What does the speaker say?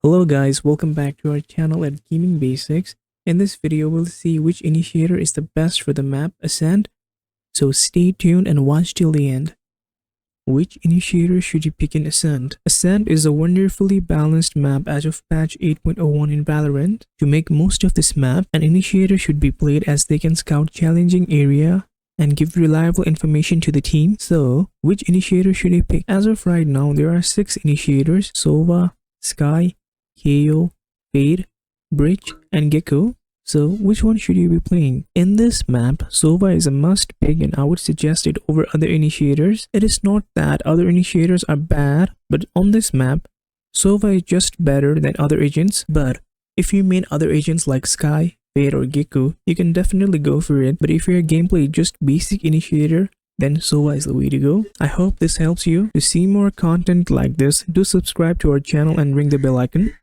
Hello guys, welcome back to our channel at Gaming Basics. In this video, we'll see which initiator is the best for the map Ascent, so stay tuned and watch till the end. Which initiator should you pick in Ascent? Ascent is a wonderfully balanced map as of patch 8.01 in Valorant. To make most of this map, an initiator should be played as they can scout challenging area and give reliable information to the team. So, which initiator should you pick? As of right now, there are 6 initiators: Sova, Sky, KO, Fade, Bridge, and Gecko. So which one should you be playing? In this map, Sova is a must pick and I would suggest it over other initiators. It is not that other initiators are bad, but on this map, Sova is just better than other agents. But if you main other agents like Sky, Fade, or Gecko, you can definitely go for it. But if your gameplay is just basic initiator, then Sova is the way to go. I hope this helps you. To see more content like this, do subscribe to our channel and ring the bell icon.